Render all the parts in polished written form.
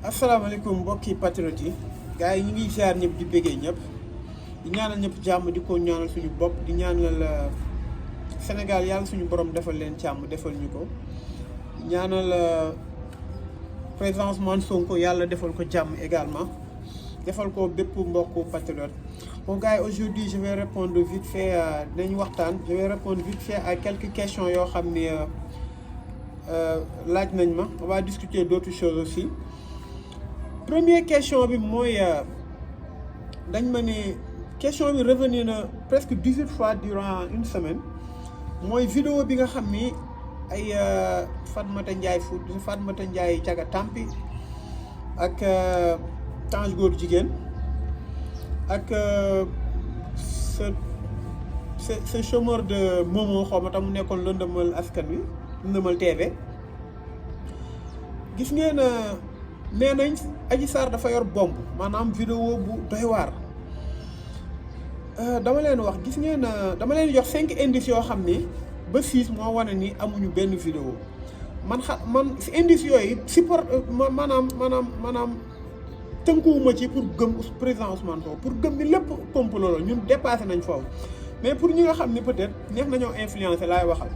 asalaamaaleykum mbokki patriote yi gars yi ñu ngi ziar ñëpp di béggee ñëpp di ñaanal ñëpp jàmm di ko ñaanal suñu bopp di ñaanal Sénégal yàlla suñu borom defal leen jàmm defal ñu ko di ñaanal président Ousmane Sonko yàlla defal ko jàmm également defal ko bépp mbokku patriote. Bon gars yi aujourd'hui je vais répondre vite fait dañu waxtaan je vais répondre vite fait à quelques questions yoo xam ni laaj nañ ma on va discuter d'autres choses aussi. Première question bi mooy dañ ma ne question bi revenir na presque 18 fois durant une semaine mooy vidéo bi nga xam ni ay Fatmata Ndiaye Caga Tampi ak Tange Góor Jigéen ak ce chômeur de Momo xaw ma tam mu nekkoon lëndëmal askan wi lëndëmal TV gis ngeen nee nañ Adji Sarr dafa yor bomb maanaam vidéo bu doy waar dama leen wax gis ngeen dama leen jox 5 indices yoo xam ni ba 6 moo wane ni amuñu benn vidéo man si indices yooyu support maanaam tënkuwuma ci pour gëm président Ousmane Sonko pour gëm ni lépp complot la ñun dépassé nañ foofu mais pour ñi nga xam ni peut-être neex nañoo influencer laay waxal.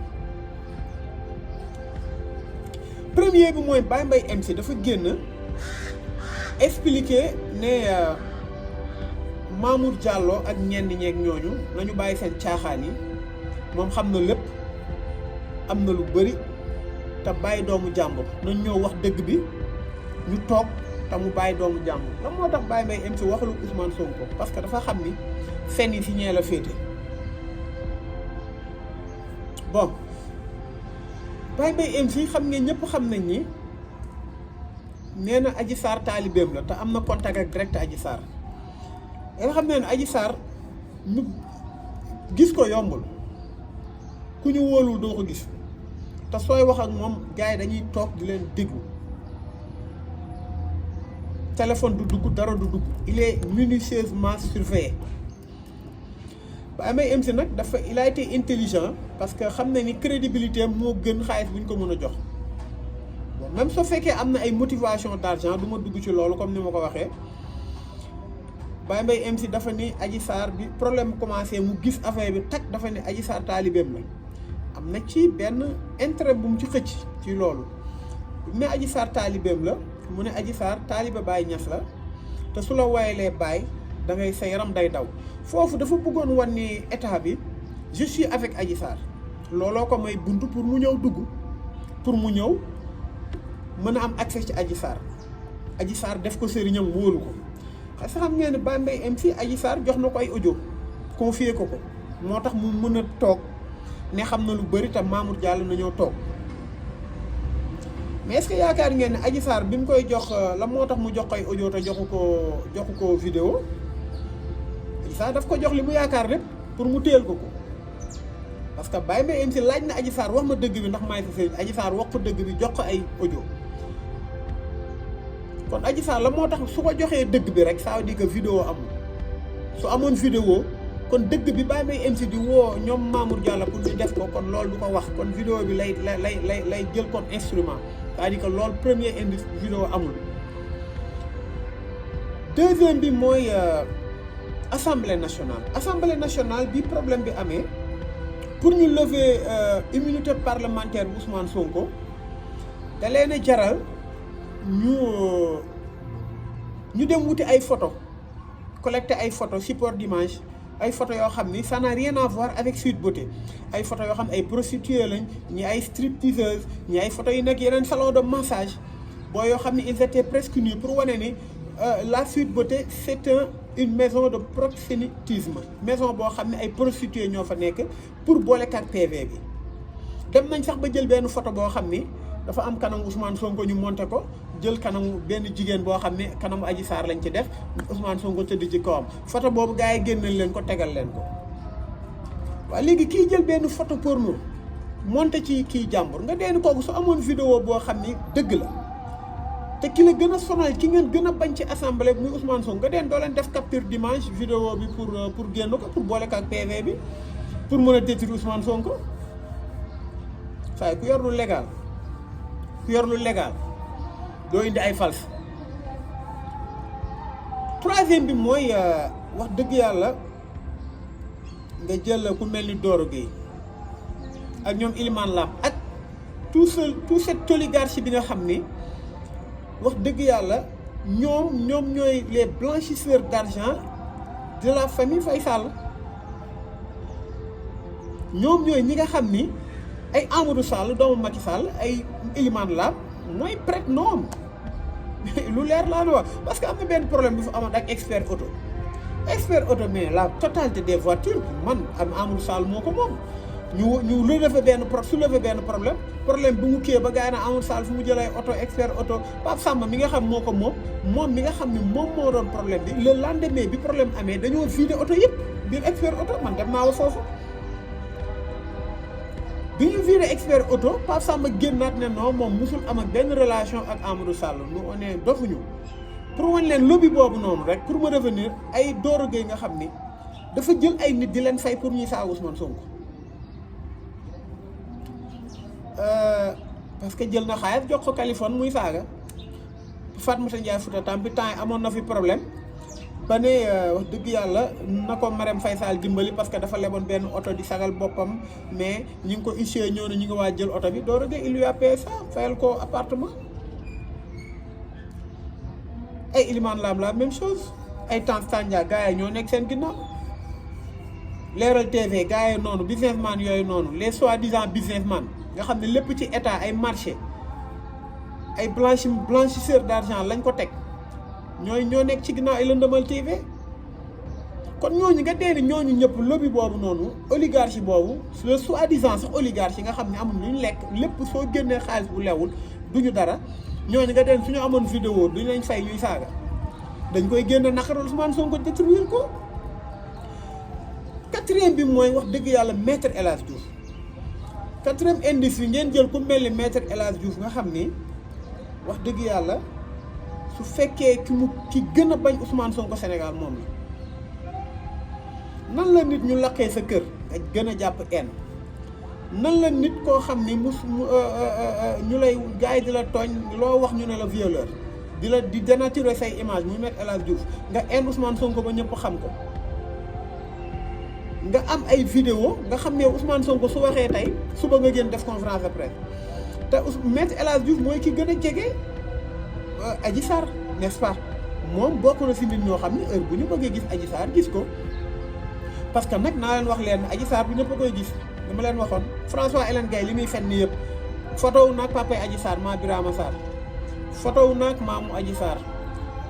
premier bi mooy Baye Mbaye MC dafa génn expliquer ne Mamour Diallo ak ñenn ñeeg ñooñu nañu bàyyi seen caaxaan yi moom xam na lépp am na lu bëri te bàyyi doomu jàmbur nañ ñëw wax dëgg bi ñu toog te mu bàyyi doomu jàmbur lan moo tax Baye Mbaye MC waxalu Ousmane Sonko parce que dafa xam ni fen yi si ñee la féete bon Baye Mbaye MC xam ngeen ñëpp xam nañ ni nee na Adji Sarr taalibeem la te am na contact ak direct Adji Sarr nga xam ne Adji Sarr ñu gis ko yombul ku ñu wóolul doo ko gis te sooy wax ak moom gars yi dañuy toog di leen déglu téléphone du dugg dara du dugg il est minutieusement surveillé Baye Mbaye MC nag dafa il a été intelligent parce que xam na ni crédibilité moo gën xaalis bu ñu ko mën a jox bon même soo fekkee am na ay motivation d'argent du ma dugg ci loolu comme ni ma ko waxee Baye Mbaye MC dafa ni Adji Sarr bi problème bu commencé mu gis affaire bi tak dafa ne Adji Sarr taalibeem la am na ci benn intérêt bu mu ci xëcc ci loolu mais Adji Sarr taalibeem la mu ne Adji Sarr taalibe Baye Niass la te su la wayalee Baye da ngay sa yaram day daw foofu dafa bëggoon wan ni état bi je suis avec Adji Sarr looloo ko may buntu pour mu ñëw dugg pour mu ñëw mën a am accès ci Adji Sarr Adji Sarr def ko sëriñam wóolu ko parce que xam ngeen ne Baye Mbaye MC Adji Sarr jox na ko ay audio confié ko moo tax mu mën a toog ne xam na lu bëri te Mamour Diallo na ñëw toog mais est-ce que yaakaar ngeen ne Adji Sarr bi mu koy jox la moo tax mu jox ko ay audio te joxu ko vidéo Adji Sarr daf ko jox li mu yaakaar lépp pour mu téel ko parce que Baye Mbaye MC laaj na Adji Sarr wax ma dëgg bi ndax maay sa sëriñ Adji Sarr wax ko dëgg bi jox ko ay audio kon Adji Sarr la moo tax su ko joxee dëgg bi rek ça veut dire que vidéo amul su amoon vidéo kon dëgg bi Baye Mbaye MC di woo ñoom Mamour Diallo pour ñu def ko kon loolu du ko wax kon vidéo bi lay jël kon instrument c'est-à-dire que loolu premier indice vidéo amul. Deuxième bi mooy assemblée nationale bi problème bi amee pour ñu lever immunité parlementaire bu Ousmane Sonko da leen a jaral ñu dem wuti ay photo collecter ay photo support d'image ay photo yoo xam ni ça n'a rien à voir avec Sweet Beauté ay photo yoo xam ay prostituées lañ ñi ay stripteaseuses ñi ay photo yi nekk yeneen salon de massage boo yoo xam ni ils étaient presque nus pour wane ni la Sweet Beauté c'est une maison de proxénétisme maison boo xam ne ay prostituées ñoo fa nekk pour boole ak PV bi dem nañ sax ba jël benn photo boo xam ni dafa am kanamu Ousmane Sonko ñu monté ko jël kanamu benn jigéen boo xam ne kanamu Adji Sarr lañ ci def Ousmane Sonko tëdd ci kawam photo boobu gars yi génnal leen ko tegal leen ko waaye léegi kii jël benn photo porno monté ci kii jàmbur nga deen kooku su amoon vidéo boo xam ni dëgg la te ki la gën a sonal ki ngeen gën a bañ ci assemblée muy Ousmane Sonko nga deen doo leen def capture d'image vidéo bi pour génn ko pour boole ko ak PV bi pour mën a détruire Ousmane Sonko saa ku yor lu légal doo indi ay fals troisième bi mooy wax dëgg yàlla nga jël ku mel ni Doro Gueye ak ñoom Iliman Lam ak tout cette oligarchie bi nga xam ni wax dëgg yàlla ñoom ñooy les blanchisseurs d'argent de la famille Faye Sall ñoom ñooy ñi nga xam ni ay Amadou Sall doomu Macky Sall ay Iliman Lam mooy prête nom lu leer laa la wax parce que am na benn problème bu fa amoon ak expert auto mais la totalité des voitures man am Amadou Sall moo ko moom ñu soulever benn problème bu mu kii ba gars yi na Amadou Sall fu mu jëlee auto expert auto Pape Samba mi nga xam moo ko moom mi nga xam ne moom moo doon problème bi le lendemain bi problème amee dañoo vider auto yëpp biir expert auto man dem naa wa foofu bi ñu viré expert auto Pape Samba génnaat ne non moom musul am ak benn relation ak Amadou Sall nous on est dofuñu pour wan leen lobby boobu noonu rek pour me revenir ay Doro Gueye nga xam ni dafa jël ay nit di leen fay pour ñuy saaga Ousmane Sonko parce que jël na xaalis jox ko Californie muy saaga Fatmata Ndiaye Fouta Tampi temps yi amoon na fi problème ba ne wax dëgg yàlla na ko Marème Faye Sall dimbali parce que dafa leboon benn oto di sagal boppam mais ñi ngi ko issué ñëw na ñu ngi waa jël oto bi Doro Gueye il lui a payé ça fayal ko appartement ay Iliman Lam la même chose ay Tandia gars yi ñoo nekk seen ginnaaw Leral TV gars yi noonu businessman yooyu noonu les soi-disant businessman nga xam ne lépp ci état ay marché ay blanchisseur d'argent lañ ko teg ñoo nekk ci ginnaaw ay lëndëmal TV kon ñooñu nga dee ni ñooñu ñëpp lobby boobu noonu oligarchie boobu le soi-disant sax oligarchie nga xam ne amul lu ñu lekk lépp soo génnee xaalis bu lewul duñu dara ñooñu nga dee suñu amoon vidéo duñu lañ fay ñuy saaga dañ koy génne naqaral Ousmane Sonko détruire ko. quatrième bi mooy wax dëgg yàlla maître El Hadj Diouf quatrième indice bi ngeen jël ku mel ni maître El Hadj Diouf nga xam ni wax dëgg yàlla su fekkee ki gën a bañ Ousmane Sonko Sénégal moom la nan la nit ñu laqee sa kër nga gën a jàpp en nan la nit koo xam ni ñu lay gars yi di la tooñ loo wax ñu ne la violeur di dénaturer say image muy maître El Hadj Diouf nga en Ousmane Sonko ba ñëpp xam ko nga am ay vidéo nga xam ne Ousmane Sonko su waxee tey suba nga génn def conférence de presse te maître El Hadj Diouf mooy ki gën a jege Adji Sarr n'est-ce pas moom bokk na si nit ñoo xam ne heure bu ñu bëggee gis Adji Sarr gis ko parce que nag naa leen wax leen Adji Sarr bi ñëpp a koy gis dama leen waxoon François Hélène Gaye li muy fen ni yëpp photo wu naag papay Adji Sarr maa Birama Sarr photo wu naag maamu Adji Sarr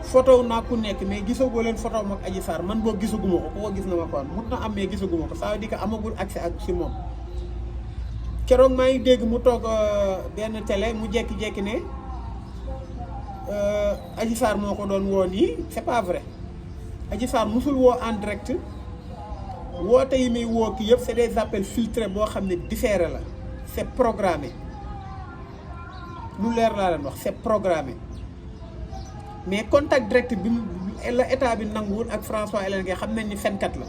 photo wu naag ku nekk mais gisagoo leen photo wu ak Adji Sarr man boo gisaguma ko ku ko gis na ma kon mun na am mais gisaguma ko ça veut dire que amagul accès ak si moom keroog maa ngi dégg mu toog benn télé mu jekki-jekki ne Adji Sarr moo ko doon woo nii c'est pas vrai Adji Sarr musul woo en direct woote yi muy woo ki yëpp c'est des appels filtrés boo xam ne différé la c'est programmé lu leer laa leen wax c'est programmé mais contact direct bi la état bi nanguwul ak François Hélène Gaye xam nañ ni fenkat la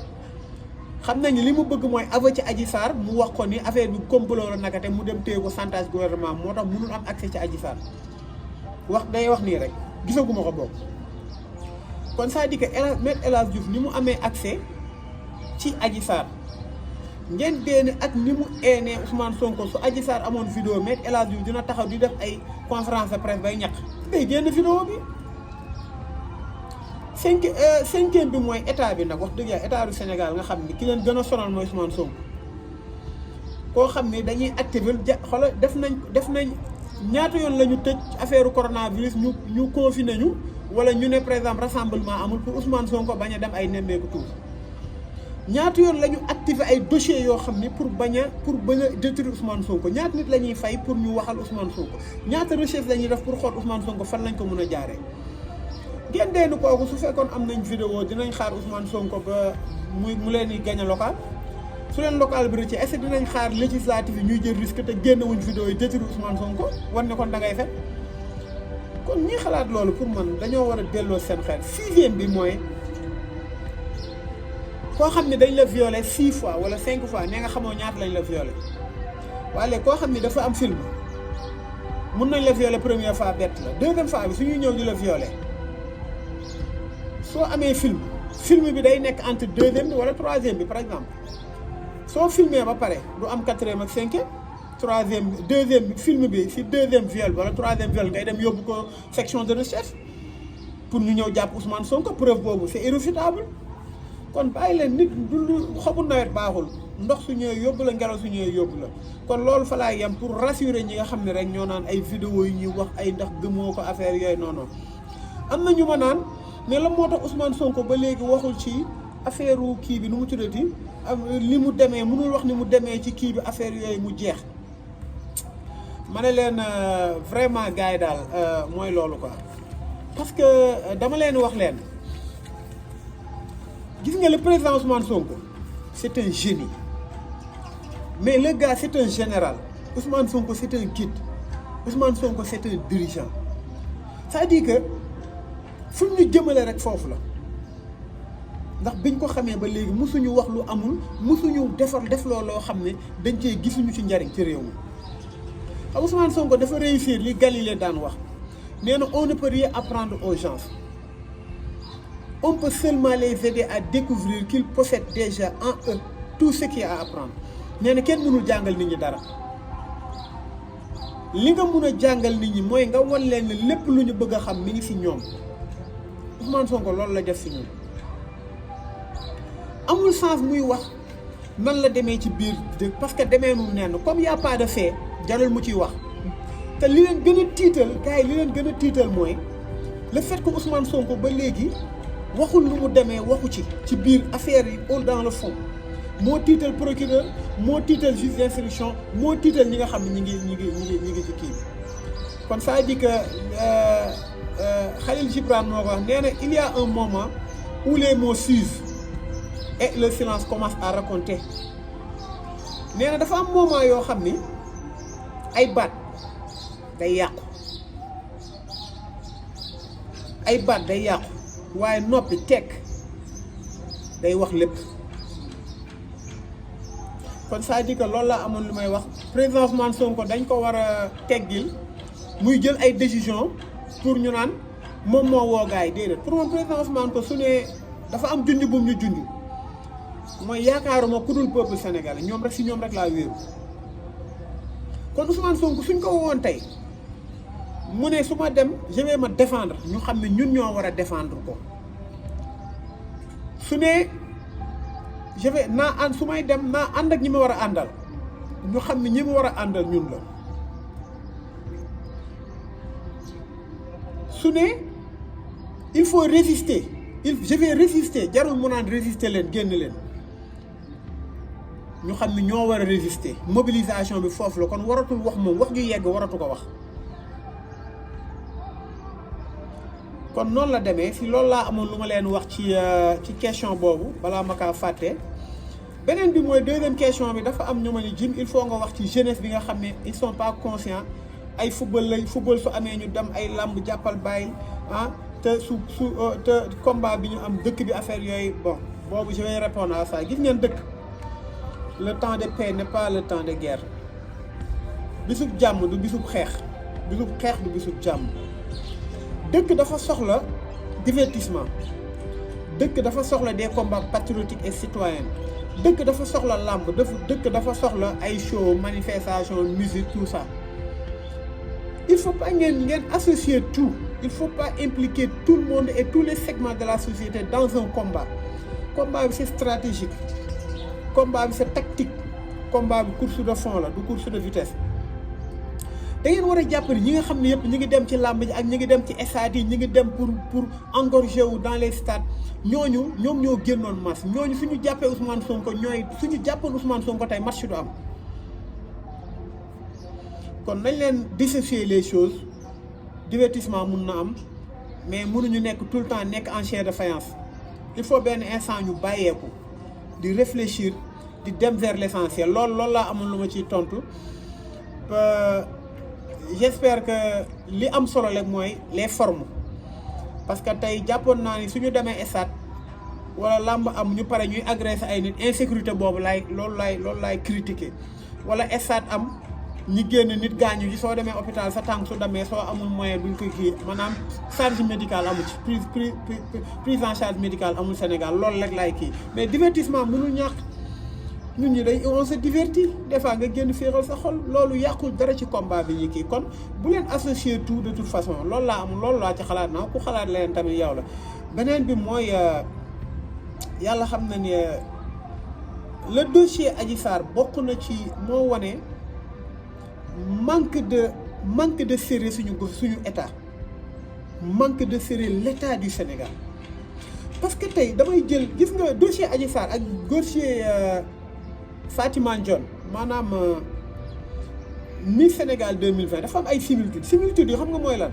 xam nañ ni li mu bëgg mooy ava ci Adji Sarr mu wax ko ni affaire bi complot la naka te mu dem téye ko chantage gouvernement moo tax mënul am accès ci Adji Sarr wax day wax nii rek gisaguma ko boobu kon ça dit que maître El Hadj Diouf ni mu amee accès ci Adji Sarr ngeen deene ak ni mu eenee Ousmane Sonko su Adji Sarr amoon vidéo maître El Hadj Diouf dina taxaw di def ay conférence de presse bay ñaq day génn vidéo bi cinquième bi mooy état bi nag wax dëgg yàlla état du Sénégal nga xam ni ki leen gën a sonal mooy Ousmane Sonko koo xam ni dañuy activer xoolal def nañ ñaata yoon la ñu tëj affaire coronavirus ñu confiné ñu wala ñu ne par exemple rassemblement amul pour Ousmane Sonko bañ a dem ay nemmeeku tuur ñaata yoon la ñu activer ay dossiers yoo xam ni pour bañ a détruire Ousmane Sonko ñaata nit la ñuy fay pour ñu waxal Ousmane Sonko ñaata recherche la ñuy def pour xool Ousmane Sonko fan lañ ko mën a jaaree. ngeen deenu kooku su fekkoon am nañ vidéo dinañ xaar Ousmane Sonko ba mu leen di gagné local su leen local bi rëcc est-ce que dinañ xaar législative yi ñuy jël risque te génnewuñ vidéo yi détruire Ousmane Sonko wan ne kon da ngay fen kon ñi xalaat loolu pour man dañoo war a delloo seen xel. sixième bi mooy koo xam ne dañ la violé 6 fois wala 5 fois nee nga xamoo ñaata lañ la violé waaye koo xam ne dafa am film mun nañ la violé première fois bett la deuxième fois bi su ñuy ñëw di la violé soo amee film bi day nekk entre deuxième bi wala troisième bi par exemple soo filmé ba pare du am quatrième ak cinquième troisième deuxième film bi si deuxième viol wala troisième viol ngay dem yóbbu ko section de recherche pour ñu ñëw jàpp Ousmane Sonko preuve boobu c'est irréfutable kon bàyyi leen nit du xobu nawet baaxul ndox su ñëwee yóbbu la ngelaw su ñëwee yóbbu la kon loolu fa laay yem pour rassurer ñi nga xam ne rek ñoo naan ay vidéo yi ñuy wax ay ndax gëmoo ko affaire yooyu non non am na ñu ma naan mais la moo tax Ousmane Sonko ba léegi waxul ci affaire kii bi nu mu tuddati li mu demee mënul wax ni mu demee ci kii bi affaire yooyu mu jeex ma ne leen vraiment gars yi daal mooy loolu quoi parce que dama leen wax leen gis nga le président Ousmane Sonko c'est un génie mais le gars c'est un général Ousmane Sonko c'est un guide Ousmane Sonko c'est un dirigeant c'est-à-dire que fu ñu jëmale rek foofu la ndax biñ ko xamee ba léegi musuñu wax lu amul musuñu def loo xam ne dañ cee gisuñu ci njariñ ci réew mi xam Ousmane Sonko dafa réussir li Galilée daan wax nee na on ne peut rien apprendre aux gens on peut seulement les aider à découvrir qu'ils possèdent déjà en eux tout ce qu'il y a à apprendre nee na kenn mënul jàngal nit ñi dara li nga mun a jàngal nit ñi mooy nga wan leen ne lépp lu ñu bëgg a xam mi ngi ci ñoom Ousmane Sonko loolu la def ci ñun amul sens muy wax nan la demee ci biir parce que demee nu nenn comme y a pas de fait jarul mu ciy wax te li leen gën a tiital gars yi li leen gën a tiital mooy le fait que Ousmane Sonko ba léegi waxul nu mu demee waxu ci biir affaire yi au dans le fond moo tiital procureur moo tiital juge d'instruction moo tiital ñi nga xam ne ñi ngi ci kii bi kon ça dit que Khalil Gibran moo ko wax nee na il y a un moment où les mots s'usent et le silence commence à raconter nee na dafa am moment yoo xam ni ay baat day yàqu waaye noppi tekk day wax lépp kon ça dit que loolu laa amoon lu may wax président Ousmane Sonko dañ ko war a teggil muy jël ay décision pour ñu naan moom moo woo gars yi déedéet pour moom président Ousmane ko su ne dafa am junj bu ñu junj mooy yaakaaruma ku dul peuple sénégalais ñoom rek si ñoom rek laa wéeru kon Ousmane Sonko suñ ko woon tey mu ne su ma dem je vais me défendre ñu xam ne ñun ñoo war a défendre ko su ne je vais naa ànd su may dem naa ànd ak ñi ma war a àndal ñu xam ne ñi ma war a àndal ñun la su ne il faut résister je vais résister jarul mu naan résister leen génn leen ñu xam ne ñoo war a résister mobilisation bi foofu la kon waratul wax moom wax ju yegg waratu ko wax kon noonu la demee si loolu laa amoon lu ma leen wax ci question boobu balaa ma kaa fàtte beneen bi mooy deuxième question bi dafa am ñu ma ni Jim il faut nga wax ci jeunesse bi nga xam ne ils sont pas conscients ay football su amee ñu dem ay làmb jàppal bàyyi te te combat bi ñu am dëkk bi affaire yooyu bon boobu je vais répondre à ça gis ngeen dëkk le temps de paix n'est pas le temps de guerre bisub jàmm du bisub xeex du bisub jàmm dëkk dafa soxla divertissement dëkk dafa soxla des combats patriotiques et citoyens dëkk dafa soxla làmb dëkk dafa soxla ay show manifestation musique tout ça il faut pas ngeen associer tout il faut pas impliquer tout le monde et tous les segments de la société dans un combat bi c'est stratégique combat bi c'est tactique combat bi course de fond la du course de vitesse da ngeen war a jàpp ni ñi nga xam ne yëpp ñi ngi dem ci làmb ji ak ñi ngi dem ci stade yi ñi ngi dem pour engorger wu dans les stades ñoom ñoo génnoon masse ñooñu suñu jàppee Ousmane Sonko suñu jàppoon Ousmane Sonko tey match du am kon nañ leen dissocier les choses divertissement mun na am mais mënuñu nekk tout le temps nekk en chair de faïence il faut benn instant ñu bàyyeeku di réfléchir di dem vers l'essentiel loolu laa amoon lu ma ciy tontu j'espère que li am solo rek mooy les formes parce que tey jàppoon naa ni suñu demee stade wala làmb am ñu pare ñuy agresser ay nit insécurité boobu loolu laay critiquer wala stade am ñi génn nit gaañu ji soo demee hôpital sa tànk su demee soo amul moyen duñ ko kii maanaam charge médicale amu ci prise en charge médicale amul Sénégal loolu rek laay kii mais divertissement mënul ñàkk ñun ñi day on se divertit des fois nga génn féexal sa xol loolu yàqul dara ci combat bi ñu kii kon bu leen associer tout de toute façon loolu laa am loolu laa ci xalaat naa ku xalaat leen tamit yow la beneen bi mooy yàlla xam na ni le dossier Adji Sarr bokk na ci moo wane manque de sérieux suñu état manque de sérieux l'état du Sénégal parce que tey damay jël gis nga dossier Adji Sarr ak dossier Fatima Ndione maanaam Miss Sénégal 2020 dafa am ay similitudes yi xam nga mooy lan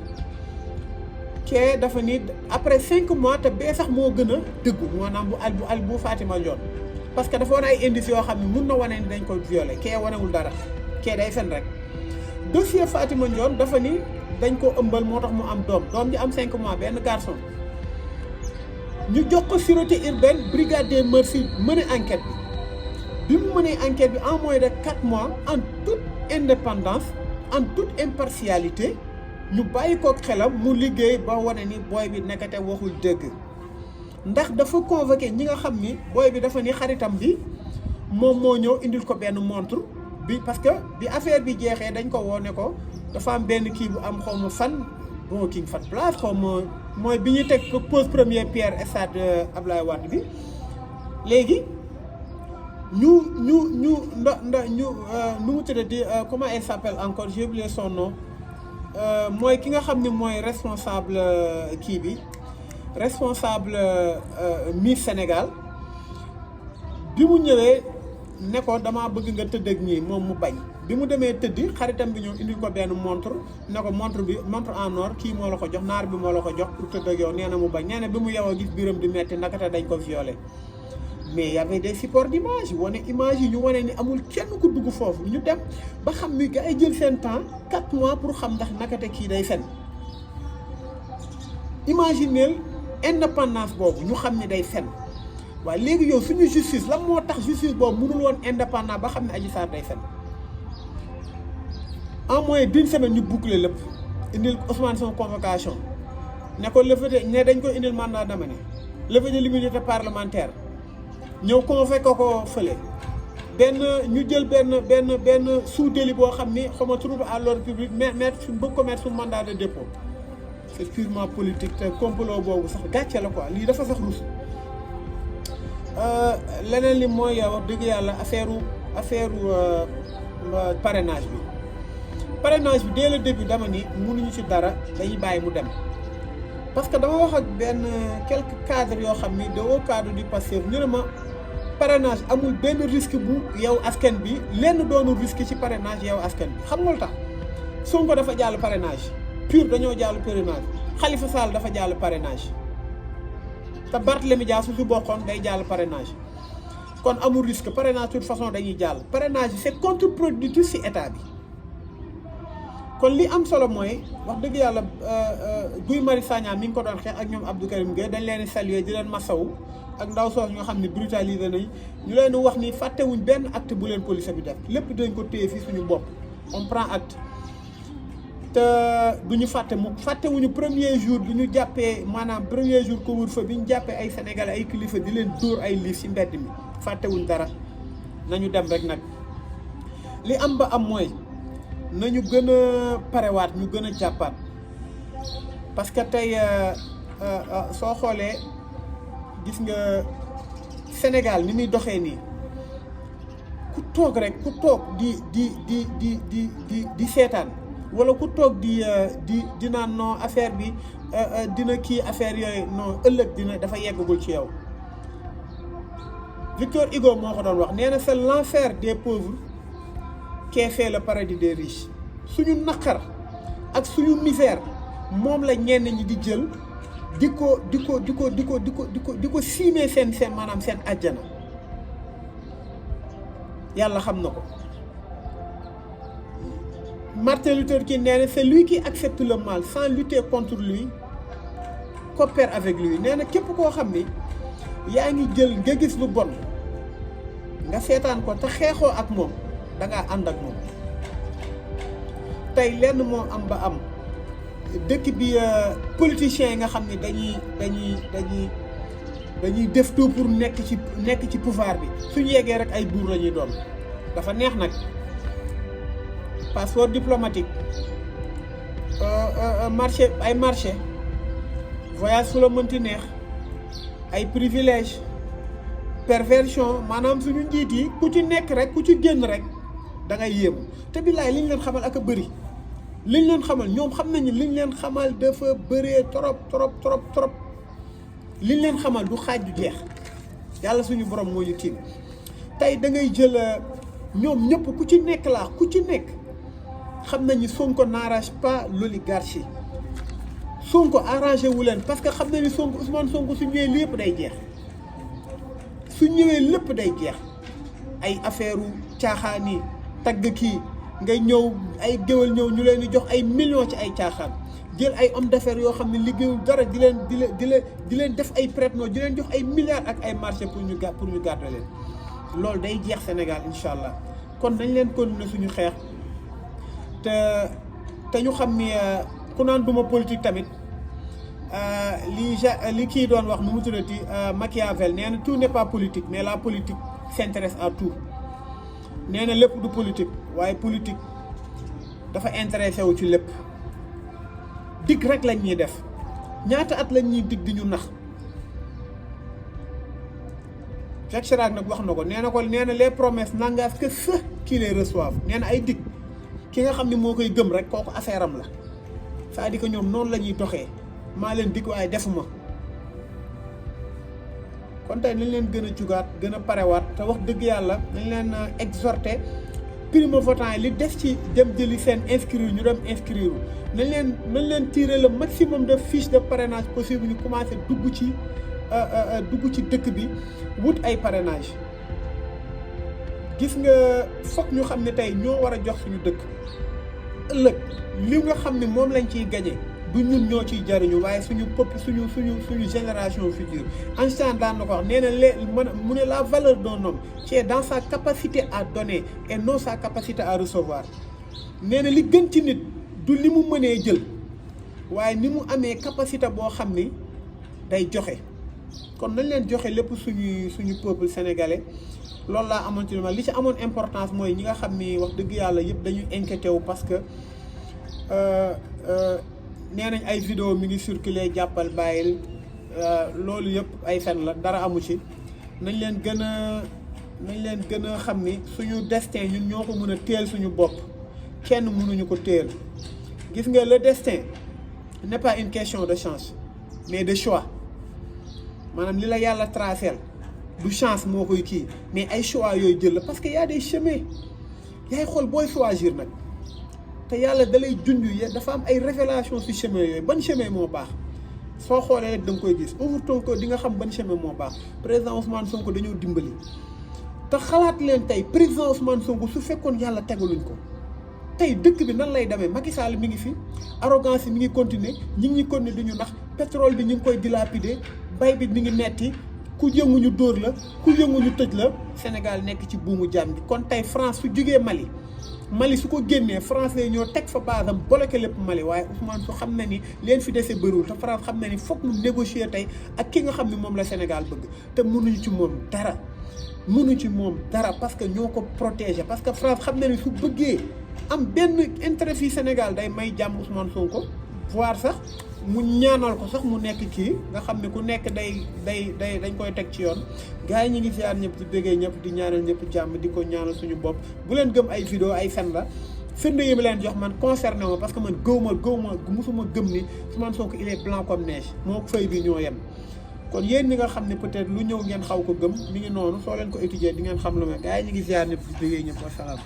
kee dafa ni après 5 mois te bee sax moo gën a dëggu maanaam bu Fatima Ndione parce que dafa wane ay indices yoo xam ne mun na wane ni dañ ko violé kee wanewul dara kee day fen rek dossier Fatima Ndione dafa ni dañ ko ëmbal moo tax mu am doom ji am 5 mois benn garçon ñu jox ko sûreté urbaine brigade des mœurs mëne enquête bi mu mënee enquête bi en moins de 4 mois en toute indépendance en toute impartialité ñu bàyyi ko xelam mu liggéey ba wane ni booy bi nekkate waxul dëgg ndax dafa convoqué ñi nga xam ni booy bi dafa ni xaritam bi moom moo ñëw indil ko benn montre bi parce que bi affaire bi jeexee dañ ko woone ko dafa am benn kii bu am xaw ma fan bon King Fahd Palace xaw ma mooy bi ñu teg pose première pierre stade Abdoulaye Wade bi léegi nu mu tuddati comment elle s'appelle encore j'ai oublié son nom mooy ki nga xam ne mooy responsable kii bi responsable Miss Sénégal bi mu ñëwee ne ko damaa bëgg nga tëdd ak ñii moom mu bañ bi mu demee tëddi xaritam bi ñëw indil ko benn montre ne ko montre en or kii moo la ko jox naar bi moo la ko jox pour tëdd ak yow nee na mu bañ nee na bi mu yewoo gis biram di metti nakate dañ ko violé mais y avait des supports d'image wane image yi ñu wane ni amul kenn ku dugg foofu ñu dem ba xam ni gars yi jël seen temps 4 mois pour xam ndax nakate kii day fen imagineel indépendance boobu ñu xam ne day fen waaye léegi yow suñu justice lan moo tax justice boobu mënul woon indépendant ba xam ne Adji Sarr day fen en moins d'une semaine ñu boucler lépp indil Ousmane son convocation ne ko levée ne dañ ko indil mandat d'amener levée de l'immunité parlementaire ñëw convoqué ko fële ñu jël benn sous délit boo xam ni xaw ma trouble à l'ordre public bëgg ko mettre sous mandat de dépôt c'est purement politique te complot boobu sax gàcce la quoi lii dafa sax rus leneen li mooy wax dëgg yàlla affaire parrainage bi dès le début dama ni mënuñu ci dara dañuy bàyyi mu dem parce que dama wax ak quelques cadres yoo xam ni de haut cadre du Pastef ñu ne ma parrainage amul benn risque bu yow askan bi lenn doonu risque ci parrainage yow askan bi xam nga lu tax Sonko dafa jàll parrainage PUR dañoo jàll parrainage Khalifa Sall dafa jàll parrainage te Barthélémy Dias su fi bokkoon day jàll parrainage kon amul risque parrainage de toute façon dañuy jàll parrainage bi c'est contre-productif ci état bi kon li am solo mooy wax dëgg yàlla Guy Marius Sagna mi ngi ko doon xeex ak ñoom Abdou Karim Gueye dañ leen di saluer di leen masawu ak ndaw soos ñoo xam ne brutalisé nañ ñu leen wax ni fàttewuñ benn acte bu leen police bi def lépp dañ ko téye fii suñu bopp on prend acte te du ñu fàttewuñu premier jour bi ñu jàppee maanaam premier jour couvre-feu bi ñu jàppee ay sénégalais ay kilifa di leen dóor ay liif ci mbedd mi fàttewuñ dara nañu dem rek nag li am ba am mooy nañu gën a parewaat ñu gën a jàppaat parce que tey soo xoolee gis nga Sénégal ni muy doxee nii ku toog di seetaan wala ku toog di naan non affaire bi dina kii affaire yooyu non ëllëg dafa yeggagul ci yow Victor Hugo moo ko doon wax nee na c'est l'enfer des pauvres qui fait le paradis des riches suñu naqar ak suñu misère moom la ñenn ñi di jël di ko siimee seen maanaam seen àjjana yàlla xam na ko Martin Luther King nee na c'est lui qui accepte le mal sans lutter contre lui coopère avec lui nee na képp koo xam ni yaa ngi jël nga gis lu bon nga seetaan ko te xeexoo ak moom dangaa ànd ak moom tey lenn moo am ba am dëkk bi politiciens yi nga xam ne dañuy def tout pour nekk ci pouvoir bi suñu yeggee rek ay buur la ñuy doon dafa neex nag passeport diplomatique marché voyage fu la mënti neex ay privilège perversion maanaam suñu njiit yi ku ci nekk rek ku ci génn rek da ngay yéemu te billaay liñ leen xamal ak a bëri liñ leen xamal ñoom xam nañu liñ leen xamal dafa bëree trop liñ leen xamal du xaaj du jeex yàlla suñu borom moo ñu tiim tey da ngay jël ñoom ñëpp ku ci nekk xam nañu Sonko n'arrange pas l'oligarchie Sonko arrangé wu leen parce que xam nañu Sonko Ousmane Sonko su ñëwee lépp day jeex ay affaire caaxaan yi tagg kii ngay ñëw ay géwél ñëw ñu leen di jox ay millions ci ay caaxaan jël ay homme d'affaires yoo xam ne liggéeyul dara di leen def ay prête-noms di leen jox ay milliards ak ay marché pour ñu garder leen loolu day jeex Sénégal incha allah kon dañ leen continuer suñu xeex te ñu xam ni ku naan duma politique tamit li kii doon wax nu mu tuddati Machiavel nee na tout n'est pas politique mais la politique s'intéresse à tout nee na lépp du politique waaye politique dafa intéressé wu ci lépp dig rek lañ ñuy def ñaata at lañ ñuy dig di ñu nax Jacques Chirac nag wax na ko nee na les promesses n'engagent que ceux qui les reçoivent nee na ay dig ki nga xam ne moo koy gëm rek kooku affaire am la c'est-à-dire que ñoom noonu la ñuy doxee maa leen dig waaye defuma kon tey nañ leen gën a jugaat gën a parewaat te wax dëgg yàlla nañ leen exhorter primo votant yi li des ci dem jëli seen inscrire ñu dem inscrire nañ leen tirer le maximum de fiches de parrainage possible ñu commencé dugg ci dëkk bi wut ay parrainage gis nga foog ñu xam ne tey ñoo war a jox suñu dëkk ëllëg li nga xam ne moom lañ ciy gañe du ñun ñoo ciy jariñu waaye suñu génération future Einstein daan na ko wax nee na mu ne la valeur d'un homme c'est dans sa capacité à donner et non sa capacité à recevoir nee na li gën ci nit du li mu mënee jël waaye ni mu amee capacité boo xam ni day joxe kon nañ leen joxe lépp suñu peuple sénégalais loolu laa amoon ci li ci amoon importance mooy ñi nga xam ni wax dëgg yàlla yëpp dañuy inquiété wu parce que nee nañ ay vidéo mi ngi circulé jàppal bàyyil loolu yëpp ay fen la dara amu ci nañ leen gën a xam ni suñu destin ñun ñoo ko mën a téel suñu bopp kenn mënuñu ko téel gis nga le destin n'est pas une question de chance mais de choix maanaam li la yàlla tracé du chance moo koy kii mais ay choix yooyu jël la parce que y a des chemins yaay xool booy choisir nag te yàlla da lay junj dafa am ay révélation ci chemin yooyu ban chemin moo baax soo xoolee rek da nga koy gis overton ko di nga xam ban chemin moo baax président Ousmane Sonko dañoo dimbali te xalaat leen tey président Ousmane Sonko su fekkoon yàlla tegaluñ ko tey dëkk bi nan lay demee Macky Sall mi ngi fi arrogance mi ngi continuer ñi ngi continuer duñu ndax pétrole bi ñu ngi koy dilapider bay bi mi ngi metti ku yënguñu dóor la ku yënguñu tëj la Sénégal nekk ci buumu jaam bi kon tey France su jugee Mali su ko génnee France lay ñoo teg fa basam bloqué lépp Mali waaye Ousmane su xam na ni leen fi dese bëriwul te France xam na ni foog mu négocier tey ak ki nga xam ni moom la Sénégal bëgg te mënuñu ci moom dara parce que ñoo ko protéger parce que France xam na ni su bëggee am benn intérêt fii Sénégal day may jàmm Ousmane Sonko voire sax mu ñaanal ko sax mu nekk kii nga xam ne ku nekk dañ koy teg ci yoon gars yi ñu ngi ziar ñëpp di bëggee ñëpp di ñaanal ñëpp jàmm di ko ñaanal suñu bopp bu leen gëm ay vidéo ay fen la firnde yi ma leen jox man concerné ma parce que man gëw ma musuma gëm ni Ousmane Sonko il est blanc comme neige moo feuille bi ñoo yem kon yéen ñi nga xam ne peut-être lu ñëw ngeen xaw ko gëm mi ngi noonu soo leen ko étudier di ngeen xam lu ma gars yi ñu ngi ziar ñëpp di bëggee ñëpp wasalaam